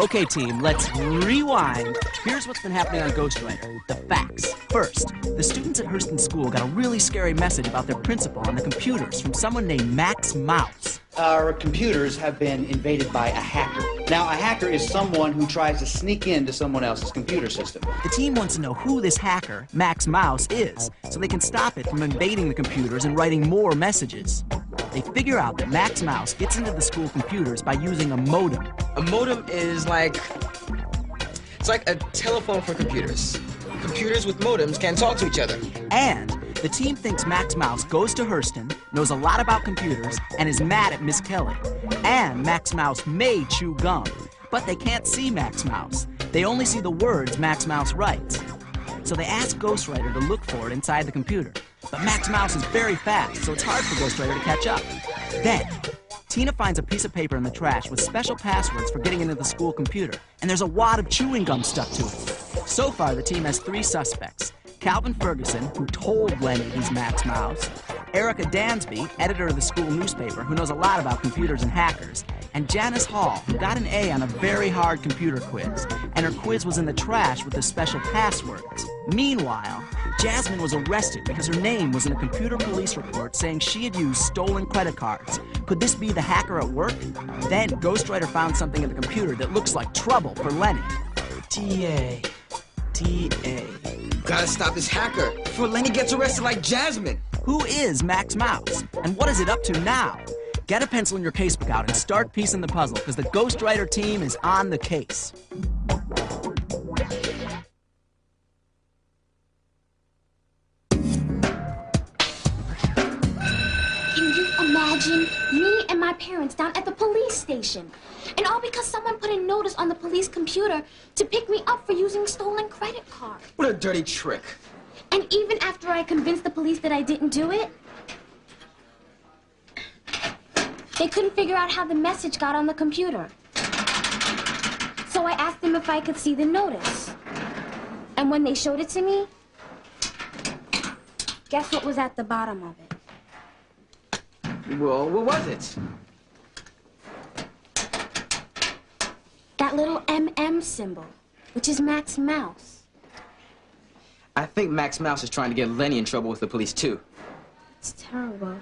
Okay, team, let's rewind. Here's what's been happening on Ghostwriter. The facts. First, the students at Hurston School got a really scary message about their principal on the computers from someone named Max Mouse. Our computers have been invaded by a hacker. Now, a hacker is someone who tries to sneak into someone else's computer system. The team wants to know who this hacker, Max Mouse, is, so they can stop it from invading the computers and writing more messages. They figure out that Max Mouse gets into the school computers by using a modem. A modem is it's like a telephone for computers. Computers with modems can't talk to each other. And the team thinks Max Mouse goes to Hurston, knows a lot about computers, and is mad at Miss Kelly. And Max Mouse may chew gum, but they can't see Max Mouse. They only see the words Max Mouse writes. So they ask Ghostwriter to look for it inside the computer. But Max Mouse is very fast, so it's hard for Ghostwriter to catch up. Then, Tina finds a piece of paper in the trash with special passwords for getting into the school computer, and there's a wad of chewing gum stuck to it. So far, the team has 3 suspects. Calvin Ferguson, who told Lenny he's Max Mouse, Erica Dansby, editor of the school newspaper, who knows a lot about computers and hackers, and Janice Hall, who got an A on a very hard computer quiz, and her quiz was in the trash with the special passwords. Meanwhile, Jasmine was arrested because her name was in a computer police report saying she had used stolen credit cards. Could this be the hacker at work? Then Ghostwriter found something in the computer that looks like trouble for Lenny. T.A. Gotta stop this hacker before Lenny gets arrested like Jasmine. Who is Max Mouse? And what is it up to now? Get a pencil in your casebook out and start piecing the puzzle, because the Ghostwriter team is on the case. Can you imagine me and my parents down at the police station? And all because someone put a notice on the police computer to pick me up for using stolen credit cards. What a dirty trick. And even after I convinced the police that I didn't do it, they couldn't figure out how the message got on the computer. So I asked them if I could see the notice. And when they showed it to me, guess what was at the bottom of it? Well, what was it? That little MM symbol, which is Max Mouse. I think Max Mouse is trying to get Lenny in trouble with the police, too. It's terrible.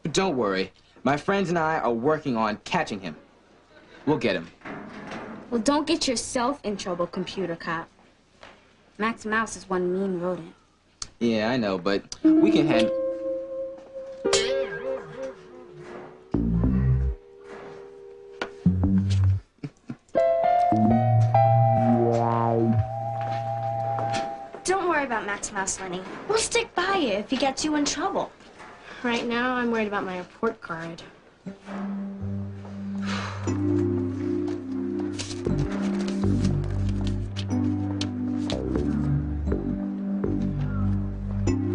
But don't worry. My friends and I are working on catching him. We'll get him. Well, don't get yourself in trouble, computer cop. Max Mouse is one mean rodent. Yeah, I know, but we can handle... Don't worry about Max Mouse, Lenny. We'll stick by you if he gets you in trouble. Right now, I'm worried about my report card.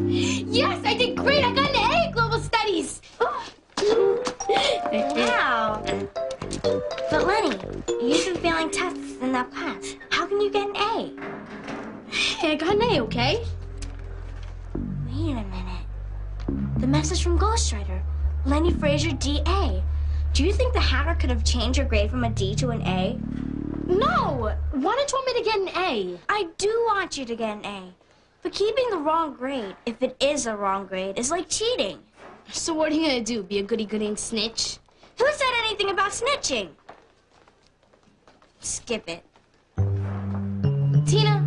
Yes, I did great! I got an A in Global Studies! Wow. But Lenny, you've been failing tests in that class. How can you get an A? Hey, I got an A, okay? Wait a minute. The message from Ghostwriter. Lenny Fraser, D.A. Do you think the hacker could have changed your grade from a D to an A? No! Why don't you want me to get an A? I do want you to get an A. But keeping the wrong grade, if it is a wrong grade, is like cheating. So what are you gonna do? Be a goody-goody and snitch? Who said anything about snitching? Skip it. Tina?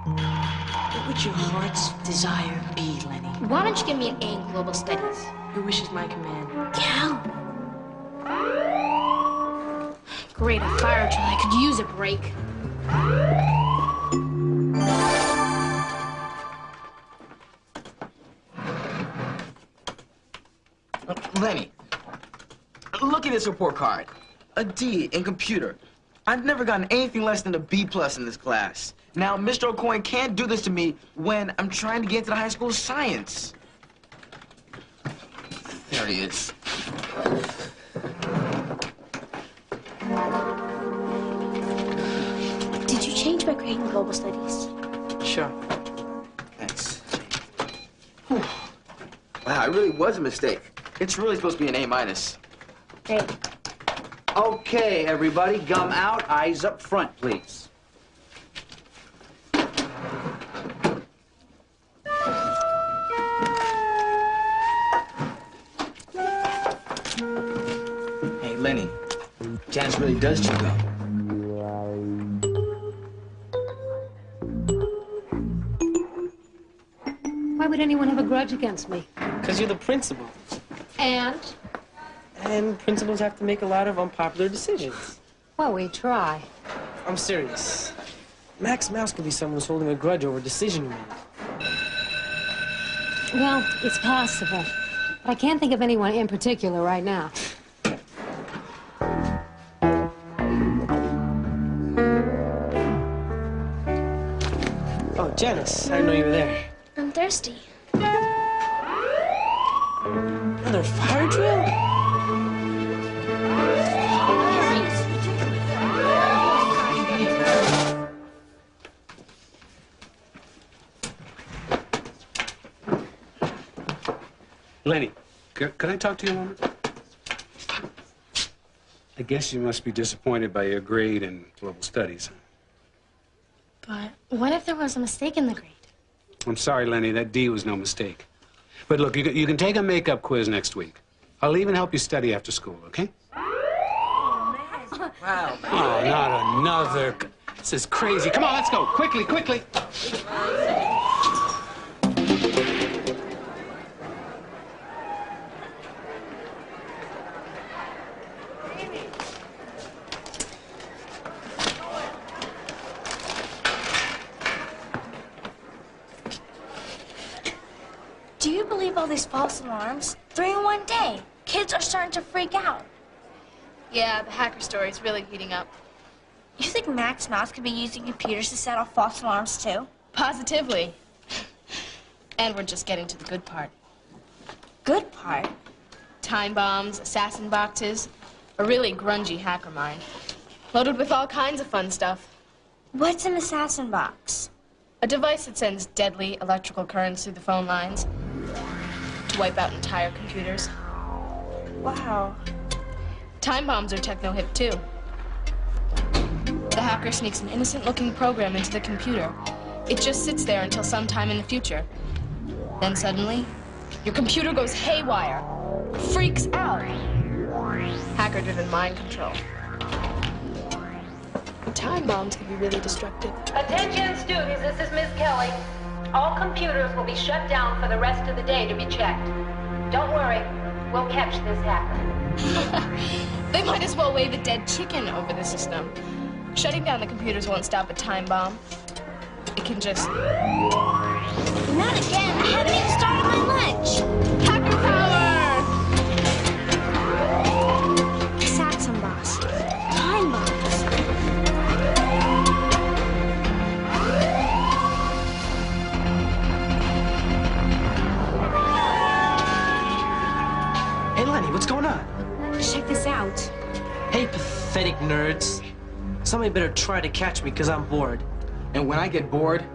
What would your heart's desire be, Lenny? Why don't you give me an A in Global Studies? Your wish is my command. Cal. Great, a fire drill. I could use a break. Lenny, look at this report card. A D in computer. I've never gotten anything less than a B+ in this class. Now, Mr. O'Coin can't do this to me when I'm trying to get into the high school of science. There he is. Did you change my grade in Global Studies? Sure. Thanks. Whew. Wow, it really was a mistake. It's really supposed to be an A-. Great. Okay, everybody, gum out, eyes up front, please. Hey, Lenny, Janice really does chew gum. Why would anyone have a grudge against me? Because you're the principal. And? And principals have to make a lot of unpopular decisions. Well, we try. I'm serious. Max Mouse could be someone who's holding a grudge over a decision you made. Well, it's possible. But I can't think of anyone in particular right now. Oh, Janice, I didn't know you were there. I'm thirsty. Another fire drill? Lenny, can I talk to you a moment? I guess you must be disappointed by your grade in global studies. But what if there was a mistake in the grade? I'm sorry, Lenny, that D was no mistake. But look, you can take a makeup quiz next week. I'll even help you study after school, okay? Wow. Oh, not another. This is crazy. Come on, let's go. Quickly, quickly. Do you believe all these false alarms? 3 in one day. Kids are starting to freak out. Yeah, the hacker story's really heating up. You think Max Mouse could be using computers to set off false alarms too? Positively. And we're just getting to the good part. Good part. Time bombs, assassin boxes, a really grungy hacker mind. Loaded with all kinds of fun stuff. What's an assassin box? A device that sends deadly electrical currents through the phone lines to wipe out entire computers. Wow. Time bombs are techno-hip, too. The hacker sneaks an innocent-looking program into the computer. It just sits there until sometime in the future. Then suddenly, your computer goes haywire, freaks out. Hacker-driven mind control. Time bombs can be really destructive. Attention, students, this is Miss Kelly. All computers will be shut down for the rest of the day to be checked. Don't worry, we'll catch this hacker. They might as well wave a dead chicken over the system. Shutting down the computers won't stop a time bomb. It can just... Not again. I haven't even started my lunch. Hacker power! Assassin boss. Time bombs. Hey, Lenny, what's going on? Check this out. Hey, pathetic nerds. Somebody better try to catch me, because I'm bored. And when I get bored,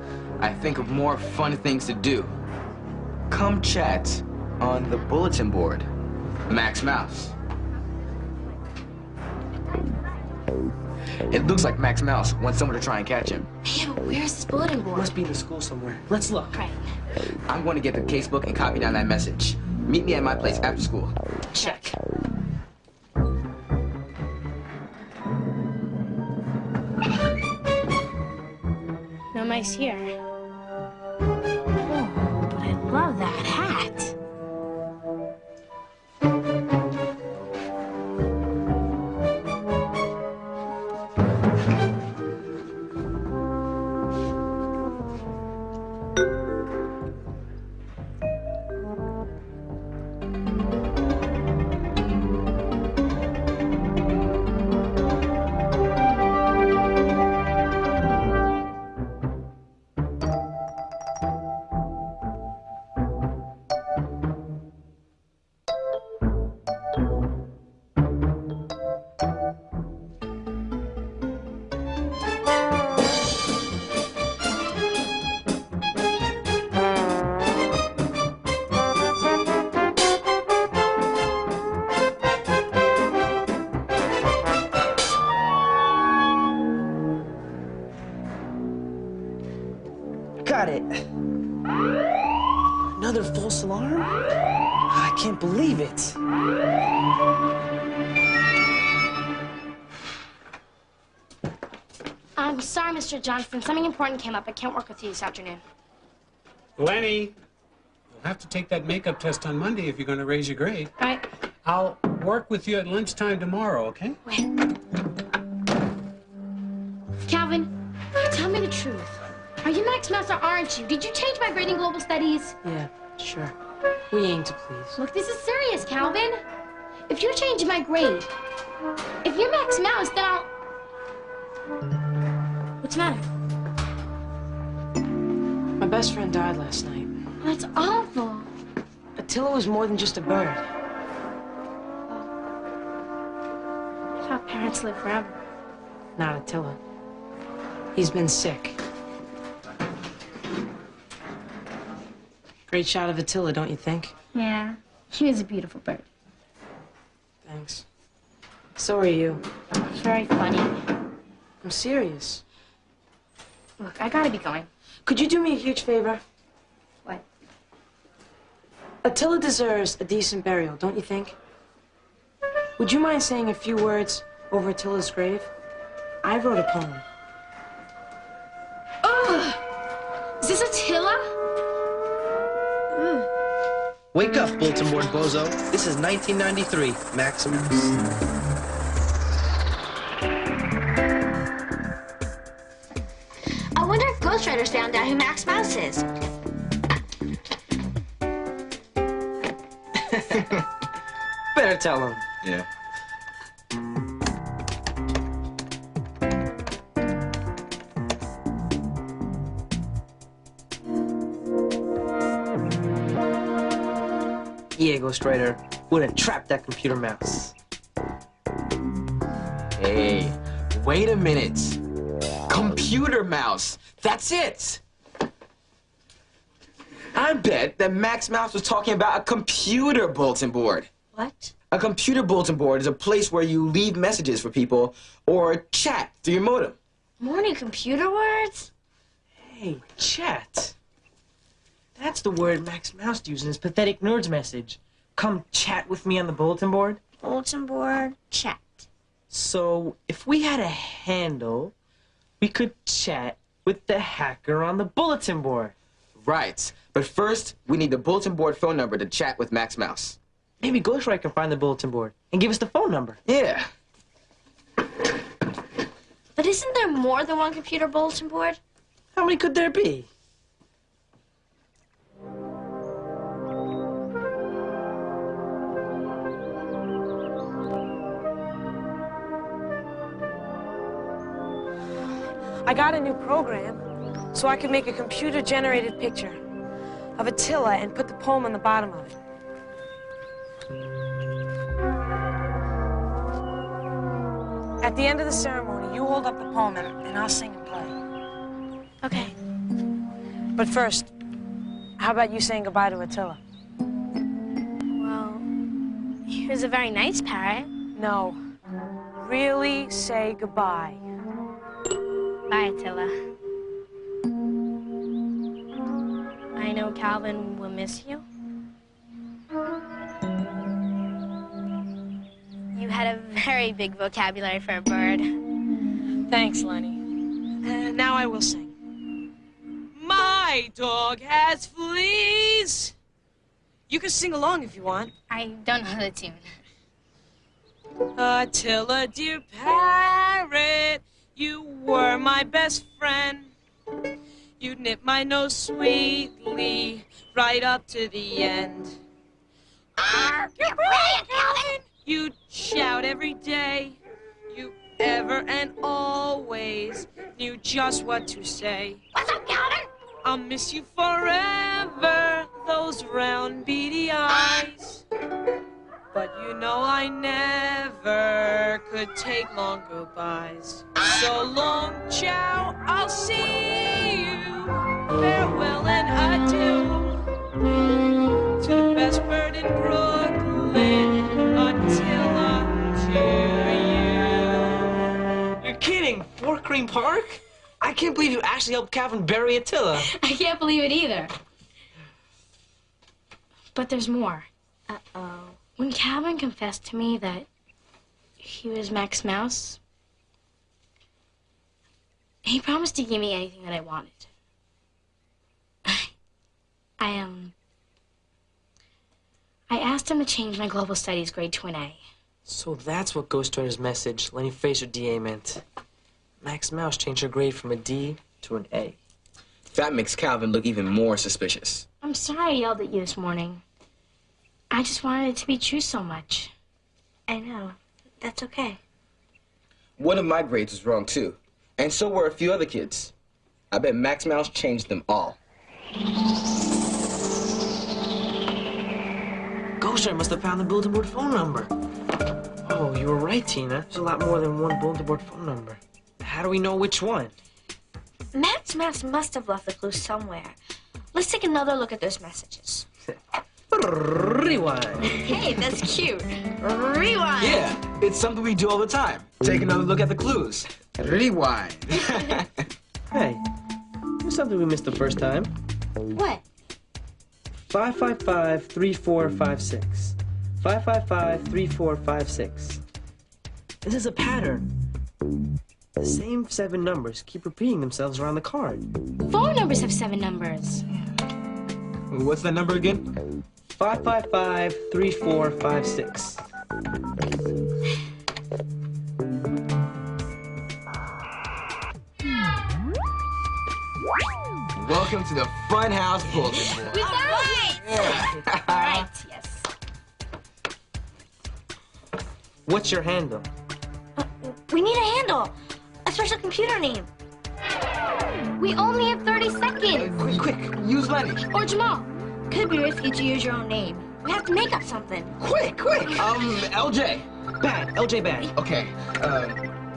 I think of more fun things to do. Come chat on the bulletin board. Max Mouse. It looks like Max Mouse wants someone to try and catch him. Yeah, but where's this bulletin board? Must be in the school somewhere. Let's look. Right. I'm going to get the casebook and copy down that message. Meet me at my place after school. Check. No mice here. Oh, but I love that hat. can't believe it. I'm sorry, Mr. Johnston. Something important came up. I can't work with you this afternoon. Lenny, you'll have to take that makeup test on Monday if you're going to raise your grade. Right. I'll work with you at lunchtime tomorrow, okay? Wait. Calvin, tell me the truth. Are you Max Mouse or aren't you? Did you change my grade in global studies? Yeah, sure. We aim to please. Look, this is serious, Calvin. If you change my grade, if you're Max Mouse, then I'll... What's the matter? My best friend died last night. Oh, that's awful. Attila was more than just a bird. I thought parents live forever. Not Attila. He's been sick. Great shot of Attila, don't you think? Yeah, he was a beautiful bird. Thanks. So are you. Very funny. I'm serious. Look, I gotta be going. Could you do me a huge favor? What? Attila deserves a decent burial, don't you think? Would you mind saying a few words over Attila's grave? I wrote a poem. Ugh! Is this Attila? Wake up, bulletin board bozo. This is 1993, Maximus. I wonder if Ghostwriter's found out who Max Mouse is. Better tell him. Yeah. Yeah, Ghostwriter. Would have trapped that computer mouse. Hey, wait a minute. Computer mouse. That's it. I bet that Max Mouse was talking about a computer bulletin board. What? A computer bulletin board is a place where you leave messages for people or chat through your modem. More new computer words? Hey, chat. That's the word Max Mouse used in his pathetic nerds message. Come chat with me on the bulletin board. Bulletin board, chat. So, if we had a handle, we could chat with the hacker on the bulletin board. Right. But first, we need the bulletin board phone number to chat with Max Mouse. Maybe Ghostwriter can find the bulletin board and give us the phone number. Yeah. But isn't there more than one computer bulletin board? How many could there be? I got a new program, so I could make a computer-generated picture of Attila and put the poem on the bottom of it. At the end of the ceremony, you hold up the poem and I'll sing and play. Okay. But first, how about you saying goodbye to Attila? Well, he was a very nice parrot. No. Really say goodbye. Bye, Attila. I know Calvin will miss you. You had a very big vocabulary for a bird. Thanks, Lenny. Now I will sing. My dog has fleas. You can sing along if you want. I don't know the tune. Attila, dear parrot, you were my best friend. You nipped my nose sweetly right up to the end. You're brilliant, Calvin! You'd shout every day. You ever and always knew just what to say. What's up, Calvin? I'll miss you forever, those round beady eyes. But you know I never could take long goodbyes. So long, ciao, I'll see you. Farewell and adieu to the best bird in Brooklyn, Attila, to you. You're kidding! Fort Greene Park? I can't believe you actually helped Calvin bury Attila. I can't believe it either. But there's more. Uh-oh. When Calvin confessed to me that he was Max Mouse, he promised to give me anything that I wanted. I asked him to change my global studies grade to an A. So that's what Ghostwriter's message, Lenny Fraser DA, meant. Max Mouse changed her grade from a D to an A. That makes Calvin look even more suspicious. I'm sorry I yelled at you this morning. I just wanted it to be true so much. I know. That's okay. One of my grades was wrong, too. And so were a few other kids. I bet Max Mouse changed them all. Ghostwriter must have found the bulletin board phone number. Oh, you were right, Tina. There's a lot more than one bulletin board phone number. How do we know which one? Max Mouse must have left the clue somewhere. Let's take another look at those messages. Rewind. Hey, that's cute. Rewind. Yeah, it's something we do all the time. Take another look at the clues. Rewind. Hey, here's something we missed the first time. What? 555-3456. 555-3456. This is a pattern. The same 7 numbers keep repeating themselves around the card. Phone numbers have 7 numbers. What's that number again? 555-3456. Welcome to the Funhouse Bulletin Board. We found it! Yeah. All right, yes. What's your handle? We need a handle. A special computer name. We only have 30 seconds. Quick, use Lenny. Or Jamal. Could be risky to use your own name. We have to make up something. Quick. LJ. Bad. LJ Bad. Okay,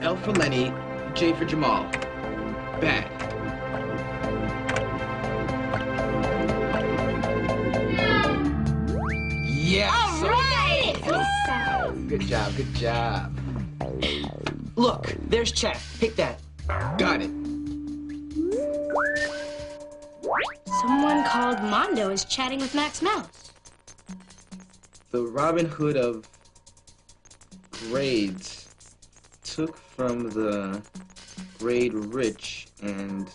L for Lenny, J for Jamal. Bad. Yes! All right! Good job. Look, there's chat. Pick that. Got it. Someone called Mondo is chatting with Max Mouse. The Robin Hood of grades took from the grade rich and...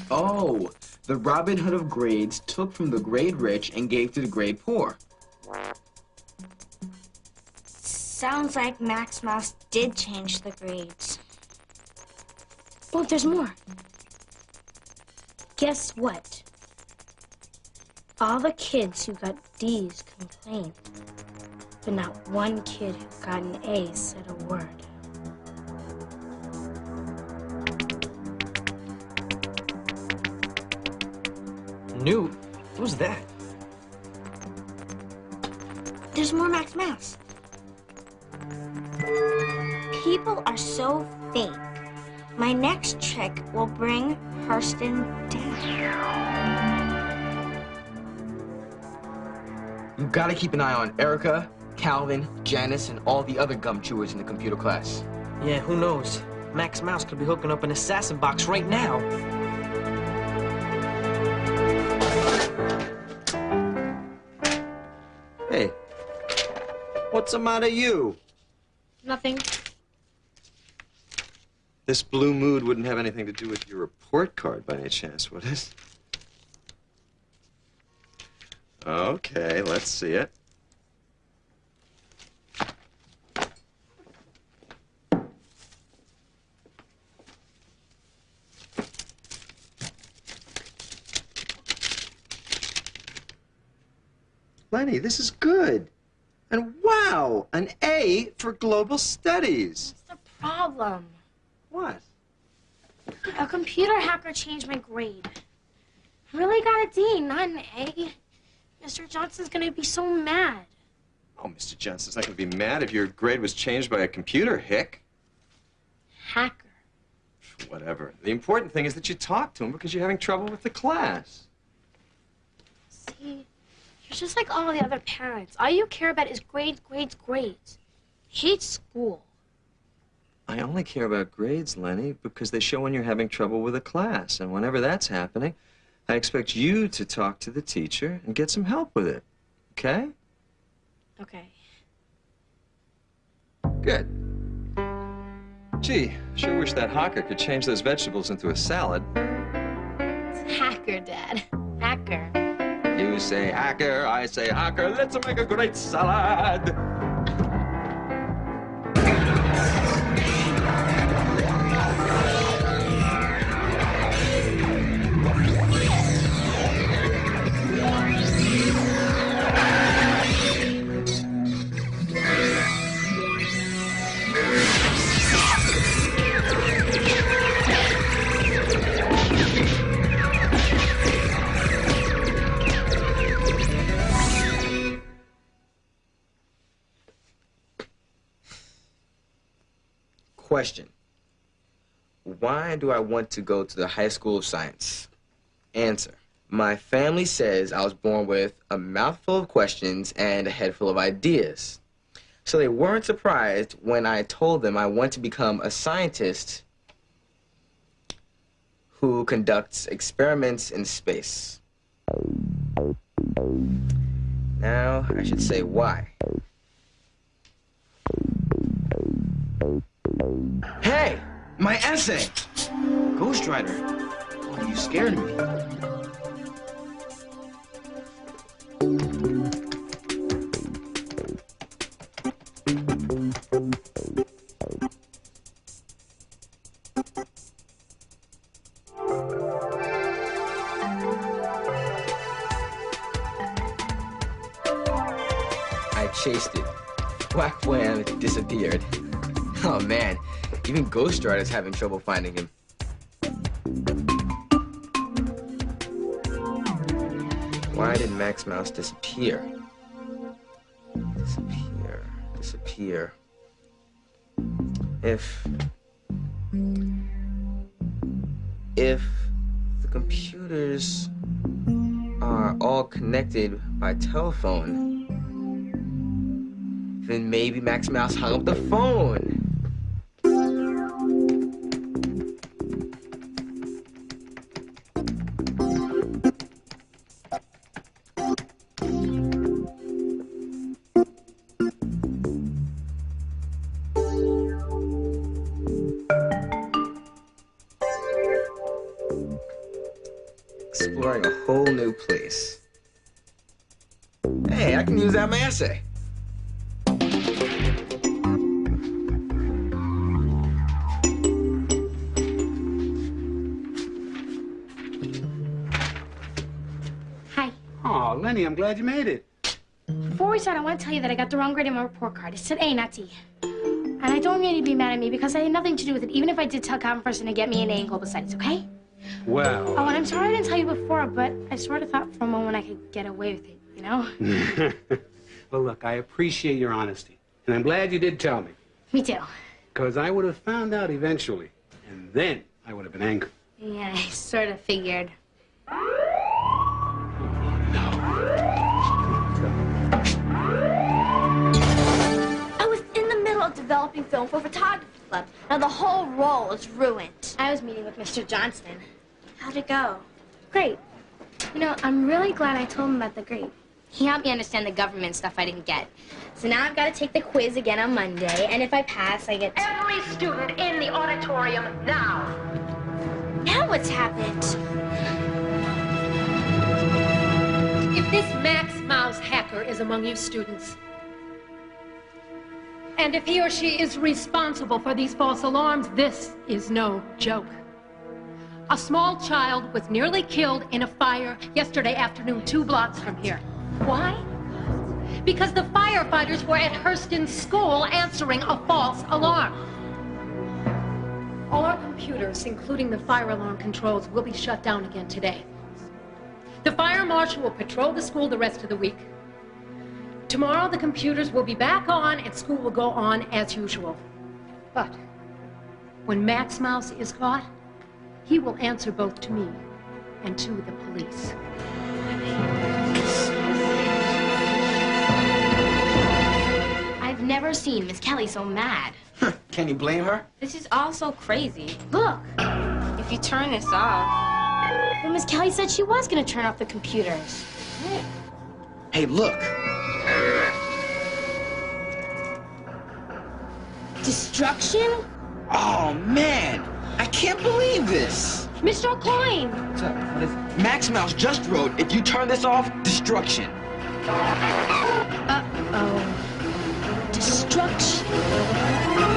Oh, the Robin Hood of grades took from the grade rich and gave to the grade poor. Sounds like Max Mouse did change the grades. Oh, there's more. Guess what? All the kids who got D's complained, but not one kid who got an A said a word. Newt? Who's that? There's more Max Mouse. People are so fake. My next trick will bring Hurston down. You gotta keep an eye on Erica, Calvin, Janice, and all the other gum chewers in the computer class. Yeah, who knows? Max Mouse could be hooking up an assassin box right now. Hey, what's the matter, you? Nothing. This blue mood wouldn't have anything to do with your report card by any chance, would it? Okay, let's see it. Lenny, this is good. And wow, an A for global studies. What's the problem? What? A computer hacker changed my grade. I really got a D, not an A. Mr. Johnson's gonna be so mad. Oh, Mr. Johnson's not going to be mad if your grade was changed by a computer hick. Hacker. Whatever. The important thing is that you talk to him because you're having trouble with the class. See, you're just like all the other parents. All you care about is grades, grades, grades. Hate school. I only care about grades, Lenny, because they show when you're having trouble with a class. And whenever that's happening, I expect you to talk to the teacher and get some help with it. Okay? Okay. Good. Gee, sure wish that hacker could change those vegetables into a salad. It's hacker, Dad. Hacker. You say hacker, I say hacker. Let's make a great salad. Question. Why do I want to go to the High School of Science? Answer. My family says I was born with a mouthful of questions and a head full of ideas. So they weren't surprised when I told them I want to become a scientist who conducts experiments in space. Now I should say why. Hey! My essay! Ghostwriter, oh, you scared me. I chased it. Whack wham, it disappeared. Oh man, even Ghostwriter's having trouble finding him. Why did Max Mouse disappear? Disappear. If the computers are all connected by telephone, then maybe Max Mouse hung up the phone. Exploring a whole new place. Hey, I can use that in my essay. Hi. Oh, Lenny, I'm glad you made it. Before we start, I want to tell you that I got the wrong grade in my report card. It said A, not T. And I don't want you to be mad at me because I had nothing to do with it, even if I did tell Calvin Person to get me an A in global studies, okay? Well... Oh, and I'm sorry I didn't tell you before, but I sort of thought for a moment I could get away with it, you know? Well, look, I appreciate your honesty. And I'm glad you did tell me. Me too. Because I would have found out eventually. And then I would have been angry. Yeah, I sort of figured. I was in the middle of developing film for photography club. Now the whole role is ruined. I was meeting with Mr. Johnston. How'd it go? Great. You know, I'm really glad I told him about the grade. He helped me understand the government stuff I didn't get. So now I've got to take the quiz again on Monday, and if I pass, I get... Every student in the auditorium now. Now what's happened? If this Max Mouse hacker is among you students, and if he or she is responsible for these false alarms, this is no joke. A small child was nearly killed in a fire yesterday afternoon 2 blocks from here. Why? Because the firefighters were at Hurston's school answering a false alarm. All our computers, including the fire alarm controls, will be shut down again today. The fire marshal will patrol the school the rest of the week. Tomorrow, the computers will be back on and school will go on as usual. But when Max Mouse is caught, he will answer both to me and to the police. I've never seen Miss Kelly so mad. Can you blame her? This is all so crazy. Look, if you turn this off... But Miss Kelly said she was going to turn off the computers. Hey, look. Destruction? Oh, man. I can't believe this. Mr. O'Coin! What's up? What is it? Max Mouse just wrote, if you turn this off, destruction. Uh-oh. Destruction.